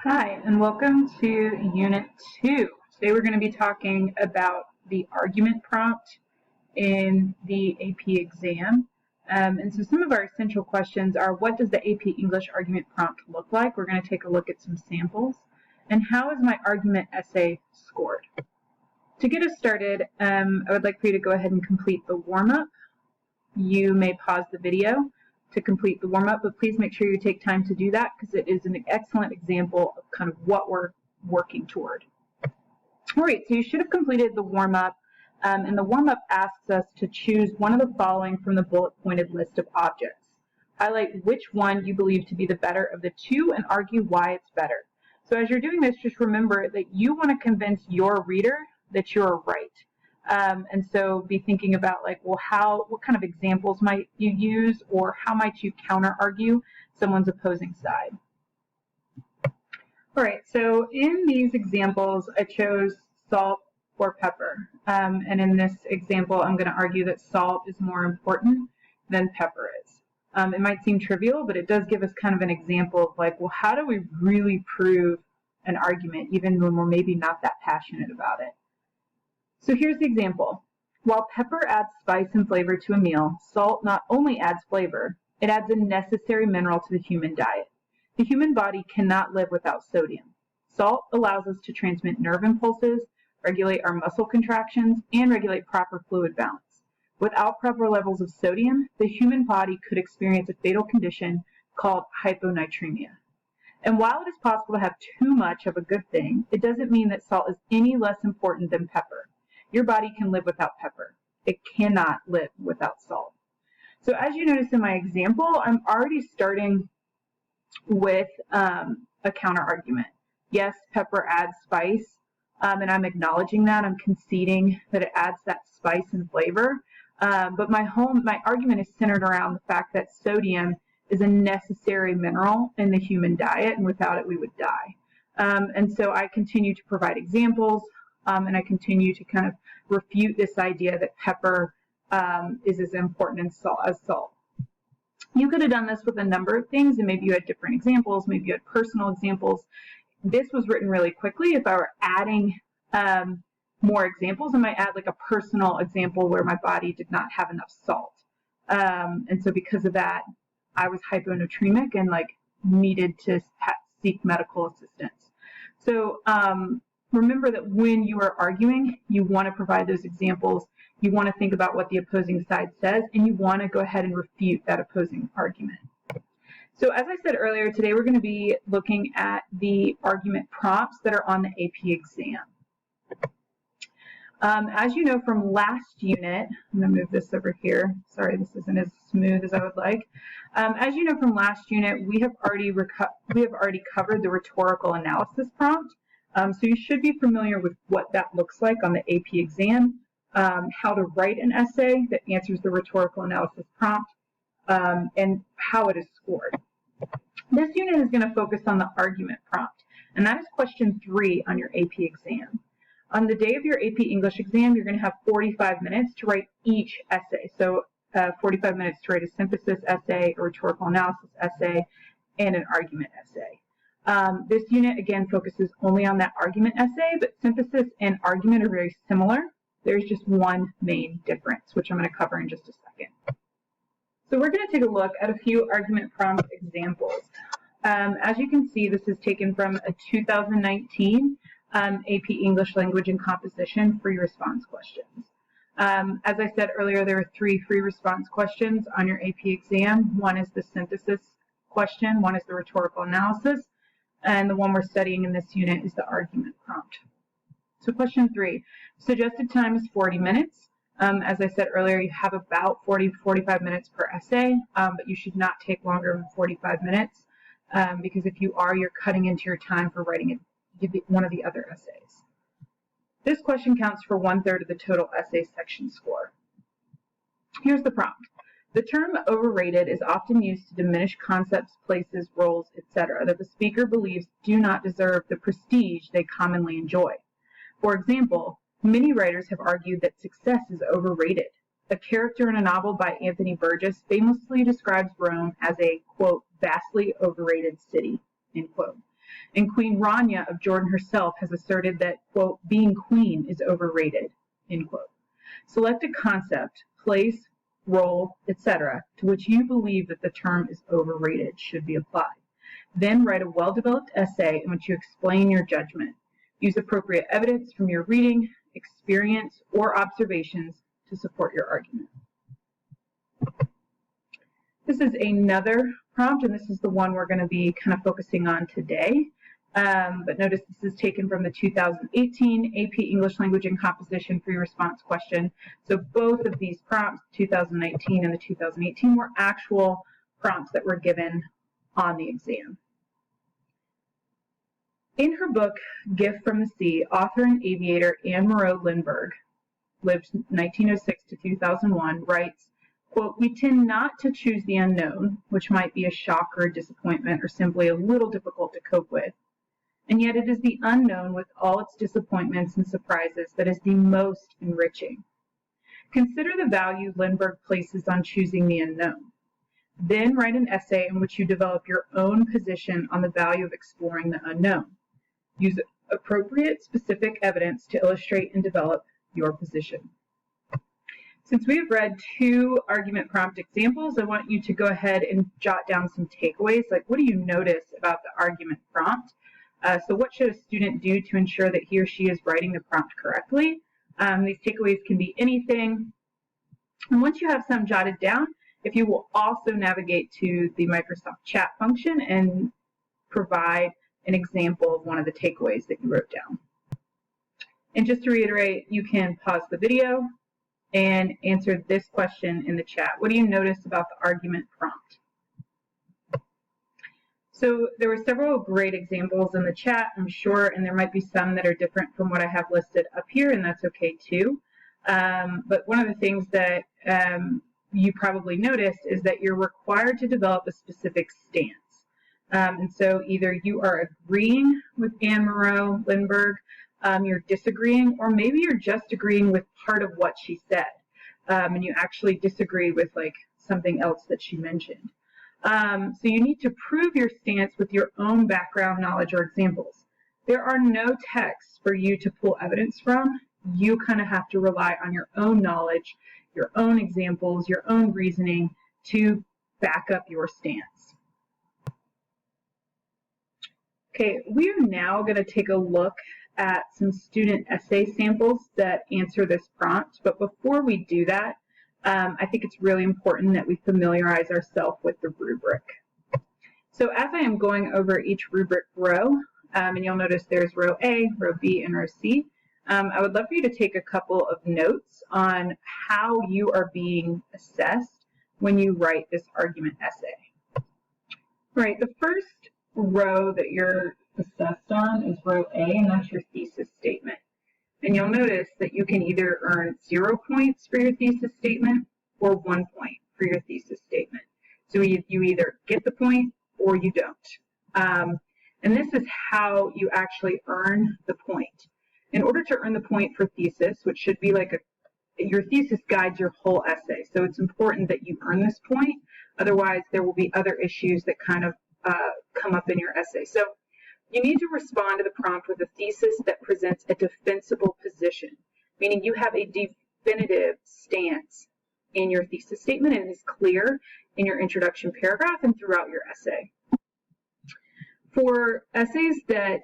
Hi, and welcome to Unit 2. Today we're going to be talking about the argument prompt in the AP exam. And so some of our essential questions are, what does the AP English argument prompt look like? We're going to take a look at some samples. And how is my argument essay scored? To get us started, I would like for you to go ahead and complete the warm-up. You may pause the video to complete the warm-up, but please make sure you take time to do that because it is an excellent example of kind of what we're working toward. All right, so you should have completed the warm-up, and the warm-up asks us to choose one of the following from the bullet-pointed list of objects. Highlight which one you believe to be the better of the two and argue why it's better. So as you're doing this, just remember that you want to convince your reader that you're right. And so be thinking about what kind of examples might you use, or how might you counter argue someone's opposing side. All right, so in these examples, I chose salt or pepper. And in this example, I'm going to argue that salt is more important than pepper is. It might seem trivial, but it does give us kind of an example of how do we really prove an argument, even when we're maybe not that passionate about it. So here's the example. While pepper adds spice and flavor to a meal, salt not only adds flavor, it adds a necessary mineral to the human diet. The human body cannot live without sodium. Salt allows us to transmit nerve impulses, regulate our muscle contractions, and regulate proper fluid balance. Without proper levels of sodium, the human body could experience a fatal condition called hyponatremia. And while it is possible to have too much of a good thing, it doesn't mean that salt is any less important than pepper. Your body can live without pepper. It cannot live without salt. So as you notice in my example, I'm already starting with a counter argument. Yes, pepper adds spice, and I'm acknowledging that. I'm conceding that it adds that spice and flavor. But my argument is centered around the fact that sodium is a necessary mineral in the human diet, and without it we would die. And so I continue to provide examples, and I continue to kind of refute this idea that pepper is as important as salt. You could have done this with a number of things, and maybe you had different examples, maybe you had personal examples. This was written really quickly. If I were adding more examples, I might add a personal example where my body did not have enough salt. And so because of that, I was hyponatremic and needed to seek medical assistance. So remember that when you are arguing, you want to provide those examples. You want to think about what the opposing side says, and you want to go ahead and refute that opposing argument. So as I said earlier, today we're going to be looking at the argument prompts that are on the AP exam. As you know from last unit, I'm going to move this over here. Sorry, this isn't as smooth as I would like. As you know from last unit, we have already covered the rhetorical analysis prompt. So you should be familiar with what that looks like on the AP exam, how to write an essay that answers the rhetorical analysis prompt, and how it is scored. This unit is going to focus on the argument prompt, and that is question 3 on your AP exam. On the day of your AP English exam, you're going to have 45 minutes to write each essay. So 45 minutes to write a synthesis essay, a rhetorical analysis essay, and an argument essay. This unit, again, focuses only on that argument essay, but synthesis and argument are very similar. There's just one main difference, which I'm going to cover in just a second. So we're going to take a look at a few argument prompt examples. As you can see, this is taken from a 2019 AP English Language and Composition free response questions. As I said earlier, there are 3 free response questions on your AP exam. One is the synthesis question, one is the rhetorical analysis, and the one we're studying in this unit is the argument prompt. So question 3, suggested time is 40 minutes. As I said earlier, you have about 40 to 45 minutes per essay, but you should not take longer than 45 minutes because if you are, you're cutting into your time for writing one of the other essays. This question counts for 1/3 of the total essay section score. Here's the prompt. The term overrated is often used to diminish concepts, places, roles, etc. that the speaker believes do not deserve the prestige they commonly enjoy. For example, many writers have argued that success is overrated. A character in a novel by Anthony Burgess famously describes Rome as a, quote, vastly overrated city, end quote. And Queen Rania of Jordan herself has asserted that, quote, being queen is overrated, end quote. Select a concept, place, role, etc., to which you believe that the term is overrated should be applied. Then write a well-developed essay in which you explain your judgment. Use appropriate evidence from your reading, experience, or observations to support your argument. This is another prompt, and this is the one we're going to be kind of focusing on today. But notice this is taken from the 2018 AP English Language and Composition free response question. So both of these prompts, 2019 and the 2018, were actual prompts that were given on the exam. In her book, Gift from the Sea, author and aviator Anne Moreau Lindbergh, lived 1906 to 2001, writes, quote, we tend not to choose the unknown, which might be a shock or a disappointment or simply a little difficult to cope with. And yet it is the unknown with all its disappointments and surprises that is the most enriching. Consider the value Lindbergh places on choosing the unknown. Then write an essay in which you develop your own position on the value of exploring the unknown. Use appropriate specific evidence to illustrate and develop your position. Since we have read two argument prompt examples, I want you to go ahead and jot down some takeaways, like what do you notice about the argument prompt? So what should a student do to ensure that he or she is writing the prompt correctly? These takeaways can be anything. And once you have some jotted down, if you will also navigate to the Microsoft chat function and provide an example of one of the takeaways that you wrote down. And just to reiterate, you can pause the video and answer this question in the chat. What do you notice about the argument prompt? So there were several great examples in the chat, I'm sure, and there might be some that are different from what I have listed up here, and that's okay too. But one of the things that you probably noticed is that you're required to develop a specific stance. And so either you are agreeing with Anne Moreau Lindbergh, you're disagreeing, or maybe you're just agreeing with part of what she said, and you actually disagree with like something else that she mentioned. So you need to prove your stance with your own background knowledge or examples. There are no texts for you to pull evidence from. You kind of have to rely on your own knowledge, your own examples, your own reasoning to back up your stance. Okay, we are now going to take a look at some student essay samples that answer this prompt. But before we do that, I think it's really important that we familiarize ourselves with the rubric. So as I am going over each rubric row, and you'll notice there's row A, row B, and row C, I would love for you to take a couple of notes on how you are being assessed when you write this argument essay. Right, the first row that you're assessed on is row A, and that's your thesis statement. And you'll notice that you can either earn 0 points for your thesis statement or 1 point for your thesis statement. So you either get the point or you don't. And this is how you actually earn the point. In order to earn the point for thesis, which should be like your thesis guides your whole essay. So it's important that you earn this point. Otherwise, there will be other issues that kind of come up in your essay. So you need to respond to the prompt with a thesis that presents a defensible position, meaning you have a definitive stance in your thesis statement and it is clear in your introduction paragraph and throughout your essay. For essays that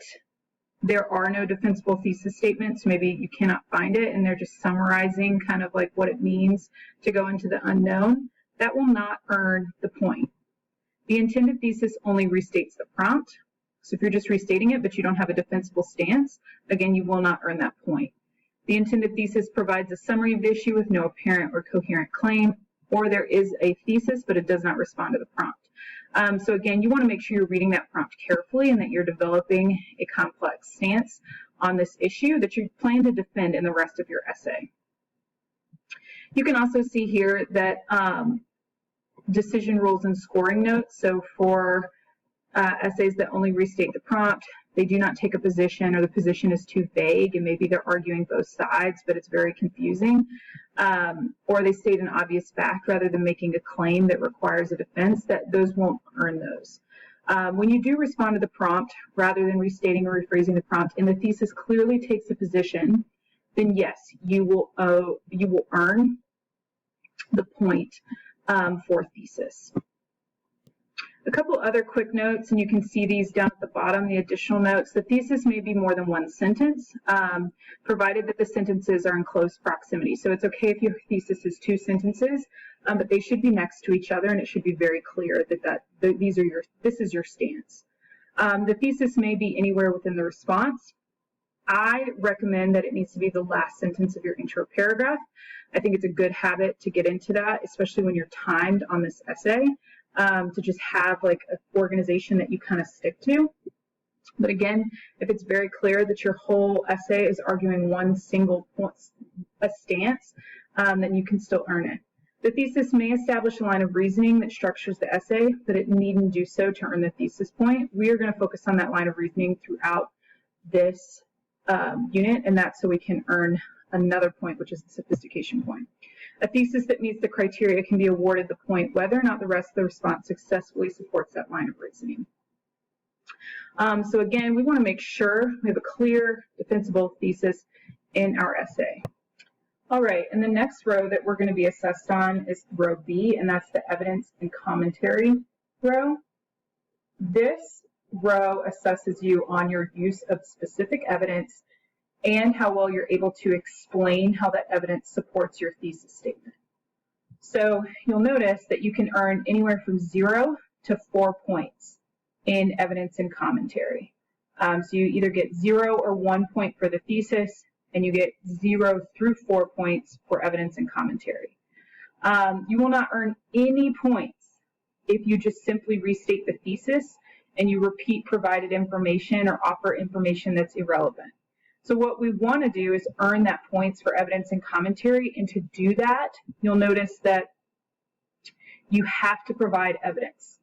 there are no defensible thesis statements, maybe you cannot find it and they're just summarizing kind of like what it means to go into the unknown, that will not earn the point. The intended thesis only restates the prompt. So if you're just restating it, but you don't have a defensible stance, again, you will not earn that point. The intended thesis provides a summary of the issue with no apparent or coherent claim, or there is a thesis, but it does not respond to the prompt. So again, you want to make sure you're reading that prompt carefully and that you're developing a complex stance on this issue that you plan to defend in the rest of your essay. You can also see here that decision rules and scoring notes. So for essays that only restate the prompt, they do not take a position or the position is too vague and maybe they're arguing both sides but it's very confusing, or they state an obvious fact rather than making a claim that requires a defense, that those won't earn those. When you do respond to the prompt, rather than restating or rephrasing the prompt, and the thesis clearly takes a position, then yes, you will earn the point for thesis. A couple other quick notes, and you can see these down at the bottom, the additional notes. The thesis may be more than one sentence, provided that the sentences are in close proximity. So it's okay if your thesis is 2 sentences, but they should be next to each other, and it should be very clear that this is your stance. The thesis may be anywhere within the response. I recommend that it needs to be the last sentence of your intro paragraph. I think it's a good habit to get into that, especially when you're timed on this essay. To just have like an organization that you kind of stick to. But again, if it's very clear that your whole essay is arguing one single stance, then you can still earn it. The thesis may establish a line of reasoning that structures the essay, but it needn't do so to earn the thesis point. We are going to focus on that line of reasoning throughout this unit, and that's so we can earn another point, which is the sophistication point. A thesis that meets the criteria can be awarded the point whether or not the rest of the response successfully supports that line of reasoning. So again, we want to make sure we have a clear, defensible thesis in our essay. All right, and the next row that we're going to be assessed on is row B, and that's the evidence and commentary row. This row assesses you on your use of specific evidence and how well you're able to explain how that evidence supports your thesis statement. So you'll notice that you can earn anywhere from 0 to 4 points in evidence and commentary. So you either get 0 or 1 point for the thesis, and you get 0 through 4 points for evidence and commentary. You will not earn any points if you just simply restate the thesis and you repeat provided information or offer information that's irrelevant. So what we want to do is earn that points for evidence and commentary, and to do that, you'll notice that you have to provide evidence.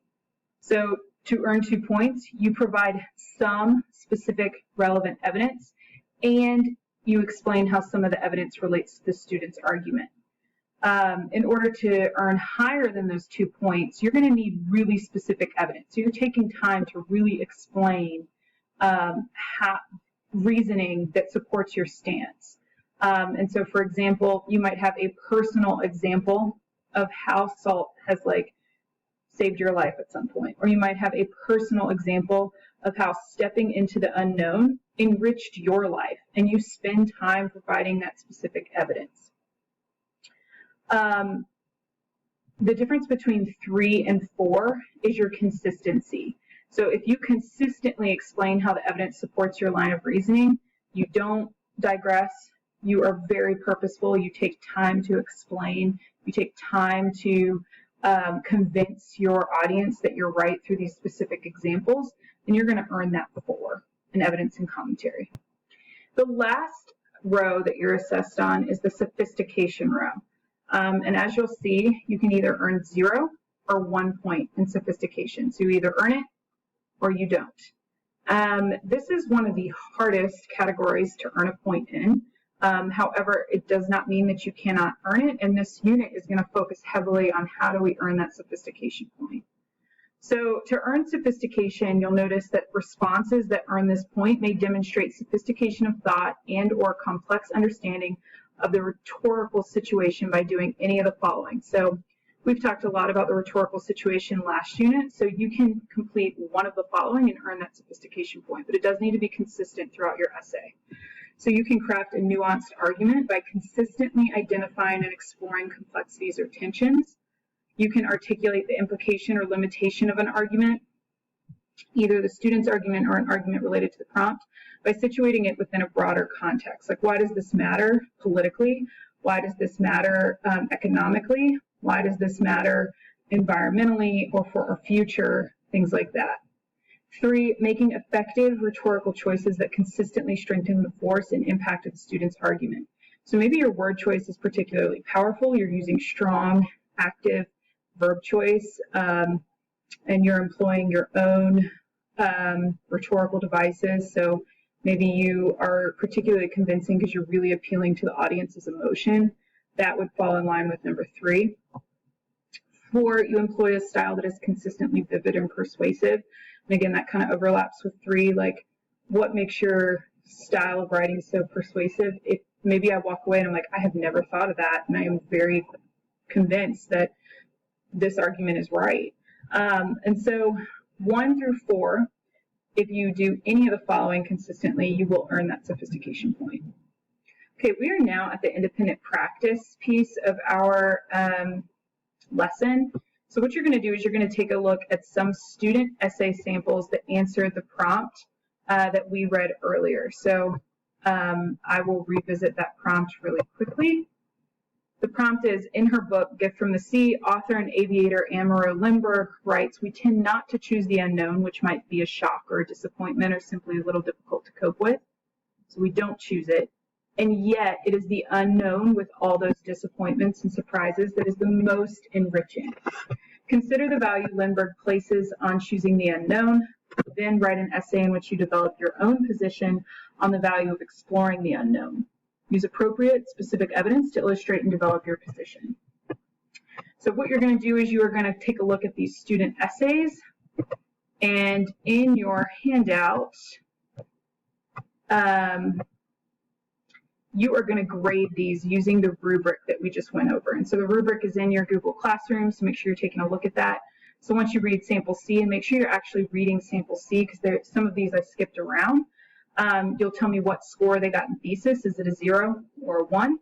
So to earn 2 points, you provide some specific relevant evidence, and you explain how some of the evidence relates to the student's argument. In order to earn higher than those 2 points, you're going to need really specific evidence. So you're taking time to really explain reasoning that supports your stance. And so, for example, you might have a personal example of how salt has saved your life at some point, or you might have a personal example of how stepping into the unknown enriched your life, and you spend time providing that specific evidence. The difference between 3 and 4 is your consistency. So if you consistently explain how the evidence supports your line of reasoning, you don't digress, you are very purposeful, you take time to explain, you take time to convince your audience that you're right through these specific examples, then you're going to earn that 4 in evidence and commentary. The last row that you're assessed on is the sophistication row. And as you'll see, you can either earn 0 or 1 point in sophistication. So you either earn it or you don't. This is one of the hardest categories to earn a point in. However, it does not mean that you cannot earn it, and this unit is going to focus heavily on how do we earn that sophistication point. So to earn sophistication, you'll notice that responses that earn this point may demonstrate sophistication of thought and or complex understanding of the rhetorical situation by doing any of the following. So we've talked a lot about the rhetorical situation last unit, so you can complete one of the following and earn that sophistication point, but it does need to be consistent throughout your essay. So you can craft a nuanced argument by consistently identifying and exploring complexities or tensions. You can articulate the implication or limitation of an argument, either the student's argument or an argument related to the prompt, by situating it within a broader context. Like, why does this matter politically? Why does this matter economically? Why does this matter environmentally or for our future? Things like that. 3, making effective rhetorical choices that consistently strengthen the force and impact of the student's argument. So maybe your word choice is particularly powerful. You're using strong, active verb choice, and you're employing your own rhetorical devices. So maybe you are particularly convincing because you're really appealing to the audience's emotion. That would fall in line with number 3. 4, you employ a style that is consistently vivid and persuasive. And again, that kind of overlaps with 3, like what makes your style of writing so persuasive? If maybe I walk away and I'm like, I have never thought of that, and I am very convinced that this argument is right. And so 1 through 4, if you do any of the following consistently, you will earn that sophistication point. Okay, we are now at the independent practice piece of our lesson. So what you're going to do is you're going to take a look at some student essay samples that answer the prompt that we read earlier. So I will revisit that prompt really quickly. The prompt is, in her book, Gift from the Sea, author and aviator Amaru Lindbergh writes, we tend not to choose the unknown, which might be a shock or a disappointment or simply a little difficult to cope with. So we don't choose it. And yet it is the unknown with all those disappointments and surprises that is the most enriching. Consider the value Lindbergh places on choosing the unknown. Then write an essay in which you develop your own position on the value of exploring the unknown. Use appropriate, specific evidence to illustrate and develop your position. So what you're going to do is you are going to take a look at these student essays, and in your handout, you are going to grade these using the rubric that we just went over. And so the rubric is in your Google Classroom, so make sure you're taking a look at that. So once you read sample C, and make sure you're actually reading sample C, because some of these I skipped around. You'll tell me what score they got in thesis. Is it a 0 or a 1?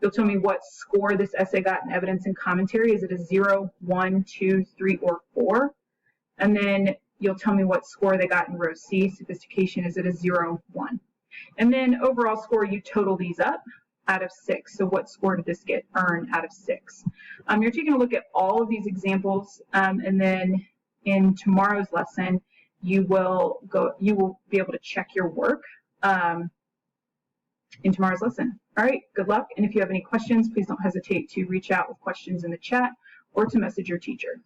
You'll tell me what score this essay got in evidence and commentary. Is it a 0, 1, 2, 3, or 4? And then you'll tell me what score they got in row C, sophistication. Is it a 0, 1? And then overall score, you total these up out of 6. So what score did this get earned out of 6? You're taking a look at all of these examples, and then in tomorrow's lesson, you will be able to check your work in tomorrow's lesson. All right, good luck. And if you have any questions, please don't hesitate to reach out with questions in the chat or to message your teacher.